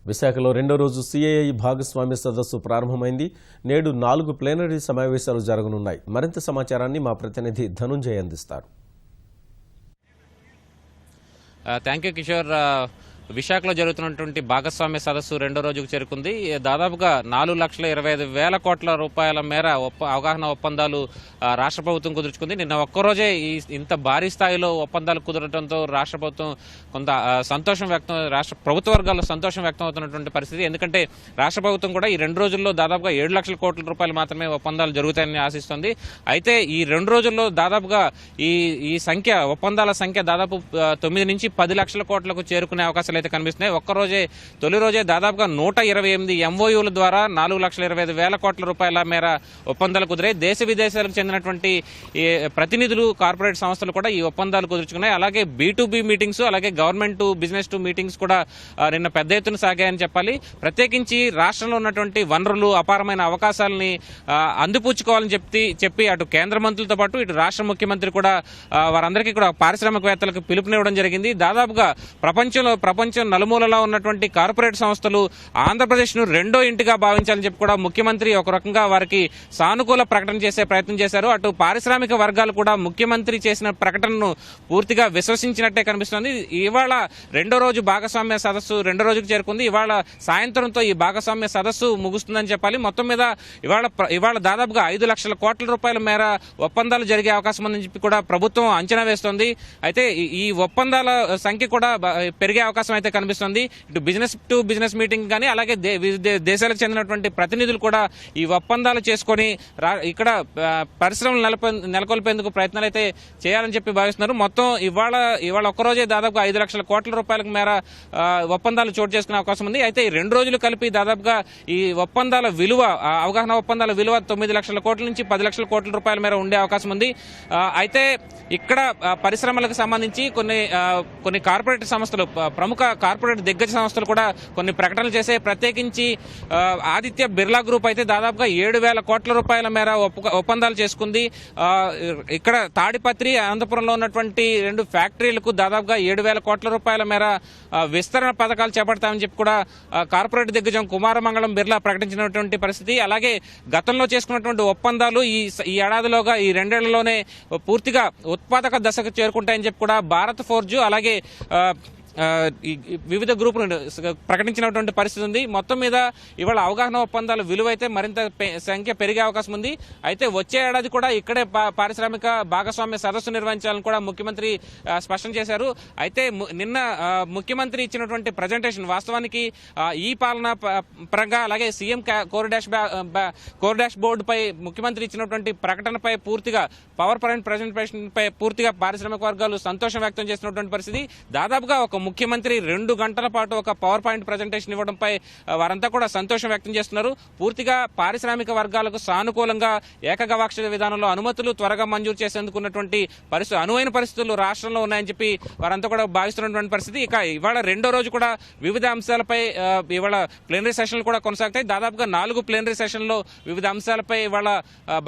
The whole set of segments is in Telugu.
విశాఖలో రెండో రోజు సిఐఐ భాగస్వామ్య సదస్సు ప్రారంభమైంది. నేడు 4 ప్లేనరీ సమావేశాలు జరగనున్నాయి. మరింత సమాచారాన్ని మా ప్రతినిధి ధనుంజయ్ అందిస్తారు. Thank you Kishore. విశాఖలో జరుగుతున్నటువంటి భాగస్వామ్య సదస్సు రెండో రోజుకు చేరుకుంది. దాదాపుగా 4,25,000 కోట్ల రూపాయల మేర అవగాహన ఒప్పందాలు రాష్ట్ర ప్రభుత్వం కుదుర్చుకుంది. నిన్న ఒక్కరోజే ఇంత భారీ స్థాయిలో ఒప్పందాలు కుదరడంతో రాష్ట్ర ప్రభుత్వం కొంత సంతోషం వ్యక్తం రాష్ట్ర ప్రభుత్వ వర్గాల్లో సంతోషం వ్యక్తం అవుతున్నటువంటి పరిస్థితి. ఎందుకంటే రాష్ట్ర ప్రభుత్వం కూడా ఈ 2 రోజుల్లో దాదాపుగా 7 లక్షల కోట్ల రూపాయలు మాత్రమే ఒప్పందాలు జరుగుతాయని ఆశిస్తోంది. అయితే ఈ 2 రోజుల్లో దాదాపుగా ఈ సంఖ్య ఒప్పందాల సంఖ్య దాదాపు 9 నుంచి 10 లక్షల కోట్లకు చేరుకునే అవకాశం అయితే కనిపిస్తున్నాయి. ఒక్కరోజే తొలి రోజే దాదాపుగా 128 ఎంఓయూల ద్వారా 4,25,000 కోట్ల రూపాయల మేర ఒప్పందాలు కుదిరాయి. దేశ విదేశాలకు చెందినటువంటి ప్రతినిధులు, కార్పొరేట్ సంస్థలు కూడా ఈ ఒప్పందాలు కుదుర్చుకున్నాయి. అలాగే B2B మీటింగ్స్, అలాగే government to business to meetings కూడా నిన్న పెద్ద ఎత్తున సాగాయని చెప్పాలి. ప్రత్యేకించి రాష్ట్రంలో ఉన్నటువంటి వనరులు, అపారమైన అవకాశాలని అందిపుచ్చుకోవాలని చెప్పి అటు కేంద్ర మంత్రులతో పాటు ఇటు రాష్ట్ర ముఖ్యమంత్రి కూడా వారందరికీ కూడా పారిశ్రామికవేత్తలకు పిలుపునివ్వడం జరిగింది. దాదాపుగా ప్రపంచం నలుమూలలో ఉన్నటువంటి కార్పొరేట్ సంస్థలు ఆంధ్రప్రదేశ్ను రెండో ఇంటిగా భావించాలని చెప్పి కూడా ముఖ్యమంత్రి ఒక రకంగా వారికి సానుకూల ప్రకటన చేసే ప్రయత్నం చేశారు. అటు పారిశ్రామిక వర్గాలు కూడా ముఖ్యమంత్రి చేసిన ప్రకటనను పూర్తిగా విశ్వసించినట్టే కనిపిస్తోంది. ఇవాళ రెండో రోజు భాగస్వామ్య సదస్సు రెండో రోజుకు చేరుకుంది. ఇవాళ సాయంత్రంతో ఈ భాగస్వామ్య సదస్సు ముగుస్తుందని చెప్పాలి. మొత్తం మీద ఇవాళ దాదాపుగా 5 లక్షల కోట్ల రూపాయల మేర ఒప్పందాలు జరిగే అవకాశం ఉందని చెప్పి కూడా ప్రభుత్వం అంచనా వేస్తోంది. అయితే ఈ ఒప్పందాల సంఖ్య కూడా పెరిగే అవకాశం అయితే కనిపిస్తుంది. ఇటు బిజినెస్ టు బిజినెస్ మీటింగ్ కానీ అలాగే దేశాలకు చెందినటువంటి ప్రతినిధులు కూడా ఈ ఒప్పందాలు చేసుకొని ఇక్కడ పరిశ్రమలు నెలకొల్పేందుకు ప్రయత్నాలు అయితే చేయాలని చెప్పి భావిస్తున్నారు. మొత్తం ఇవాళ ఒక్కరోజే దాదాపుగా 5 లక్షల కోట్ల రూపాయలకు మేర ఒప్పందాలు చోటు చేసుకునే అవకాశం ఉంది. అయితే ఈ 2 రోజులు కలిపి దాదాపుగా ఈ ఒప్పందాల విలువ, అవగాహన ఒప్పందాల విలువ 9 లక్షల కోట్ల నుంచి 10 లక్షల కోట్ల రూపాయల మేర ఉండే అవకాశం ఉంది. అయితే ఇక్కడ పరిశ్రమలకు సంబంధించి కొన్ని కార్పొరేట్ సంస్థలు, ప్రముఖ కార్పొరేట్ దిగ్గజ సంస్థలు కూడా కొన్ని ప్రకటనలు చేసే. ప్రత్యేకించి ఆదిత్య బిర్లా గ్రూప్ అయితే దాదాపుగా 7,000 కోట్ల రూపాయల మేర ఒప్పందాలు చేసుకుంది. ఇక్కడ తాడిపత్రి, అనంతపురంలో ఉన్నటువంటి 2 ఫ్యాక్టరీలకు దాదాపుగా 7,000 కోట్ల రూపాయల మేర విస్తరణ పథకాలు చేపడతామని చెప్పి కూడా కార్పొరేట్ దిగ్గజం కుమారమంగళం బిర్లా ప్రకటించినటువంటి పరిస్థితి. అలాగే గతంలో చేసుకున్నటువంటి ఒప్పందాలు ఈ ఏడాదిలోగా, ఈ 2 ఏళ్లలోనే పూర్తిగా ఉత్పాదక దశకు చేరుకుంటాయని చెప్పి కూడా భారత్ ఫోర్జ్ అలాగే వివిధ గ్రూపులు ప్రకటించినటువంటి పరిస్థితి ఉంది. మొత్తం మీద ఇవాళ అవగాహన ఒప్పందాల విలువ అయితే మరింత సంఖ్య పెరిగే అవకాశం ఉంది. అయితే వచ్చే ఏడాది కూడా ఇక్కడే పారిశ్రామిక భాగస్వామ్య సదస్సు నిర్వహించాలని కూడా ముఖ్యమంత్రి స్పష్టం చేశారు. అయితే నిన్న ముఖ్యమంత్రి ఇచ్చినటువంటి ప్రజెంటేషన్ వాస్తవానికి ఈ పాలన పరంగా అలాగే సీఎం కోర్ డాష్ బోర్డుపై ముఖ్యమంత్రి ఇచ్చినటువంటి ప్రకటనపై పూర్తిగా పవర్ పాయింట్ ప్రజెంటేషన్ పై పూర్తిగా పారిశ్రామిక వర్గాలు సంతోషం వ్యక్తం చేసినటువంటి పరిస్థితి. దాదాపుగా ఒక ముఖ్యమంత్రి 2 గంటల పాటు ఒక పవర్ పాయింట్ ప్రజెంటేషన్ ఇవ్వడంపై వారంతా కూడా సంతోషం వ్యక్తం చేస్తున్నారు. పూర్తిగా పారిశ్రామిక వర్గాలకు సానుకూలంగా ఏకగవాక్ష విధానంలో అనుమతులు త్వరగా మంజూరు చేసేందుకు ఉన్నటువంటి అనువైన పరిస్థితులు రాష్ట్రంలో ఉన్నాయని చెప్పి వారంతా కూడా భావిస్తున్నటువంటి పరిస్థితి. ఇక ఇవాళ రెండో రోజు కూడా వివిధ అంశాలపై ఇవాళ ప్లేనరీ సెషన్లు కూడా కొనసాగుతాయి. దాదాపుగా 4 ప్లేనరీ సెషన్లో వివిధ అంశాలపై ఇవాళ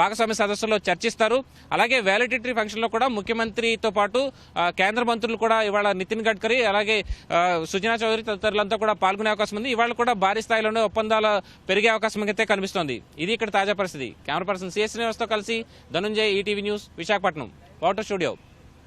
భాగస్వామ్య సదస్సులో చర్చిస్తారు. అలాగే వ్యాలిడిటీ ఫంక్షన్ లో కూడా ముఖ్యమంత్రితో పాటు కేంద్ర మంత్రులు కూడా ఇవాళ నితిన్ గడ్కరీ అలాగే సుజనా చౌదరి తదితరులంతా కూడా పాల్గొనే అవకాశం ఉంది. ఇవాళ కూడా భారీ స్థాయిలోనే ఒప్పందాలు పెరిగే అవకాశం అయితే కనిపిస్తోంది. ఇది ఇక్కడ తాజా పరిస్థితి. కెమెరా పర్సన్ సిఎస్ శ్రీనివాస్తో కలిసి ధనుంజయ్, ఈటీవీ న్యూస్, విశాఖపట్నం. వాటర్ స్టూడియో.